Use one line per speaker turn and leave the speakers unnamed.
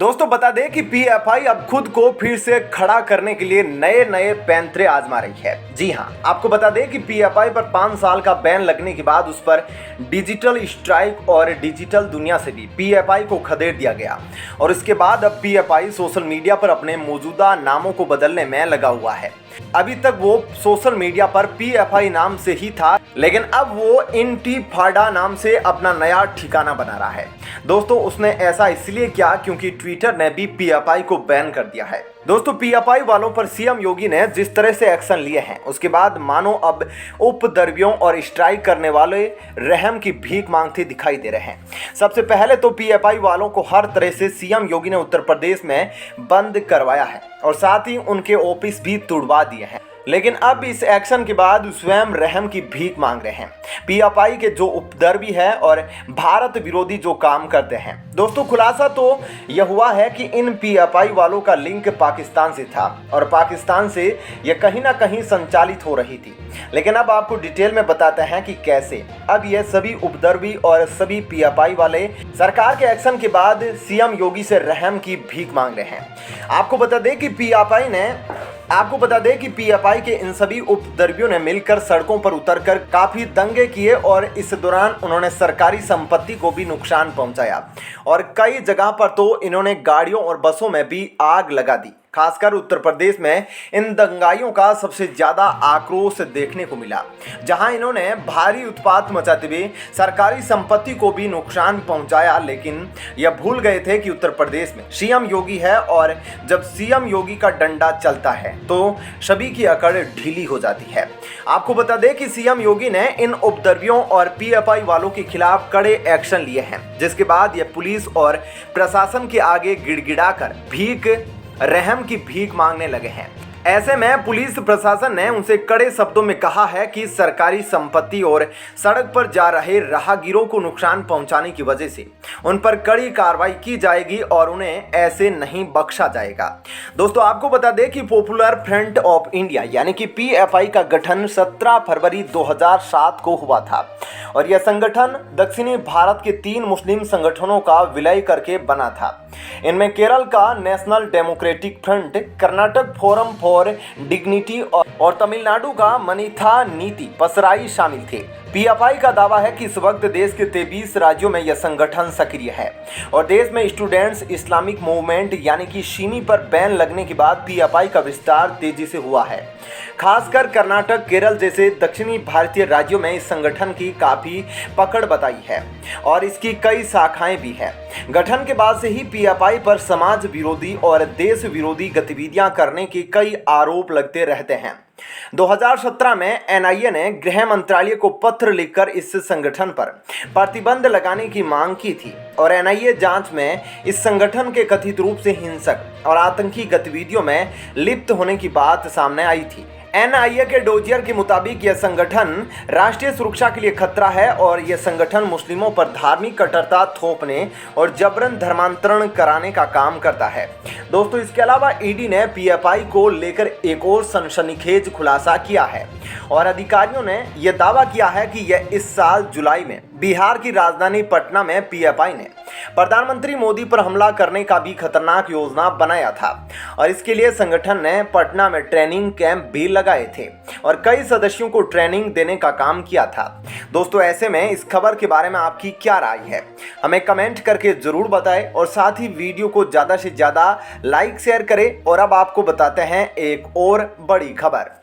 दोस्तों बता दें कि पीएफआई अब खुद को फिर से खड़ा करने के लिए नए नए पैंतरे आजमा रही है। जी हां, आपको बता दें कि पीएफआई पर 5 साल का बैन लगने के बाद उस पर डिजिटल स्ट्राइक और डिजिटल दुनिया से भी पीएफआई को खदेड़ दिया गया और इसके बाद अब पीएफआई सोशल मीडिया पर अपने मौजूदा नामों को बदलने में लगा हुआ है। अभी तक वो सोशल मीडिया पर पीएफआई नाम से ही था, लेकिन अब वो इंटिफाडा नाम से अपना नया ठिकाना बना रहा है। दोस्तों उसने ऐसा इसलिए किया क्योंकि ट्विटर ने भी पीएफआई को बैन कर दिया है। दोस्तों पीएफआई वालों पर सीएम योगी ने जिस तरह से एक्शन लिए हैं उसके बाद मानो अब उपद्रवियों और स्ट्राइक करने वाले रहम की भीख मांगते दिखाई दे रहे हैं। सबसे पहले तो पीएफआई वालों को हर तरह से सीएम योगी ने उत्तर प्रदेश में बंद करवाया है और साथ ही उनके ऑफिस भी तुड़वा दिए हैं, लेकिन अब इस एक्शन के बाद स्वयं रहम की भीख मांग रहे हैं पीएफआई के जो उपद्रवी है और भारत विरोधी जो काम करते हैं। दोस्तों खुलासा तो यह हुआ है कि इन पीएफआई वालों का लिंक पाकिस्तान से था और पाकिस्तान से यह कहीं ना कहीं संचालित हो रही थी, लेकिन अब आपको डिटेल में बताते हैं कि कैसे अब यह सभी उपद्रवी और सभी पीएफआई वाले सरकार के एक्शन के बाद सीएम योगी से रहम की भीख मांग रहे हैं। आपको बता दें कि पीएफआई के इन सभी उपद्रवियों ने मिलकर सड़कों पर उतरकर काफी दंगे किए और इस दौरान उन्होंने सरकारी संपत्ति को भी नुकसान पहुंचाया और कई जगह पर तो इन्होंने गाड़ियों और बसों में भी आग लगा दी। खासकर उत्तर प्रदेश में इन दंगाइयों का सबसे ज्यादा आक्रोश देखने को मिला, जहां इन्होंने भारी उत्पात मचाते हुए सरकारी संपत्ति को भी नुकसान पहुंचाया। लेकिन यह भूल गए थे कि उत्तर प्रदेश में सीएम योगी है और जब सीएम योगी का डंडा चलता है तो सभी की अकड़ ढीली हो जाती है। आपको बता दें कि सीएम योगी ने इन उपद्रवियों और पीएफआई वालों के खिलाफ कड़े एक्शन लिए हैं, जिसके बाद यह पुलिस और प्रशासन के आगे गिड़गिड़ाकर रहम की भीख मांगने लगे हैं। ऐसे में पुलिस प्रशासन ने उनसे कड़े शब्दों में कहा है कि सरकारी संपत्ति और सड़क पर जा रहे राहगीरों को नुकसान पहुंचाने की वजह से उन पर कड़ी कार्रवाई की जाएगी और उन्हें ऐसे नहीं बख्शा जाएगा। दोस्तों आपको बता दें कि पॉपुलर फ्रंट ऑफ इंडिया यानी कि पीएफआई का गठन 17 फरवरी 2007 को हुआ था और यह संगठन दक्षिणी भारत के 3 मुस्लिम संगठनों का विलय करके बना था। इनमें केरल का national democratic front, Karnataka forum for dignity और तमिलनाडु का मनीथा नीति पसराई शामिल थे। पीएफआई का दावा है कि इस वक्त देश के 23 राज्यों में यह संगठन सक्रिय है और देश में स्टूडेंट्स इस्लामिक मूवमेंट यानी कि शिमी पर बैन लगने के बाद पीएफआई का विस्तार तेजी से हुआ है। खासकर कर्नाटक, केरल जैसे दक्षिणी भारतीय राज्यों में इस संगठन की काफी पकड़ बताई है और इसकी कई शाखाएं भी हैं। गठन के बाद से ही पीएफआई पर समाज विरोधी और देश विरोधी गतिविधियां करने के कई आरोप लगते रहते हैं। 2017 में एनआईए ने गृह मंत्रालय को पत्र लिखकर इस संगठन पर प्रतिबंध लगाने की मांग की थी और एनआईए जांच में इस संगठन के कथित रूप से हिंसक और आतंकी गतिविधियों में लिप्त होने की बात सामने आई थी। एनआईए के डोजियर के मुताबिक यह संगठन राष्ट्रीय सुरक्षा के लिए खतरा है और यह संगठन मुस्लिमों पर धार्मिक कट्टरता थोपने और जबरन धर्मांतरण कराने का काम करता है। दोस्तों इसके अलावा ईडी ने पीएफआई को लेकर एक और सनसनीखेज खुलासा किया है और अधिकारियों ने यह दावा किया है कि यह इस साल जुलाई में बिहार की राजधानी पटना में पीएफआई ने प्रधानमंत्री मोदी पर हमला करने का भी खतरनाक योजना बनाया था और इसके लिए संगठन ने पटना में ट्रेनिंग कैंप भी लगाए थे और कई सदस्यों को ट्रेनिंग देने का काम किया था। दोस्तों ऐसे में इस खबर के बारे में आपकी क्या राय है, हमें कमेंट करके जरूर बताएं और साथ ही वीडियो को ज़्यादा से ज़्यादा लाइक शेयर करें। और अब आपको बताते हैं एक और बड़ी खबर।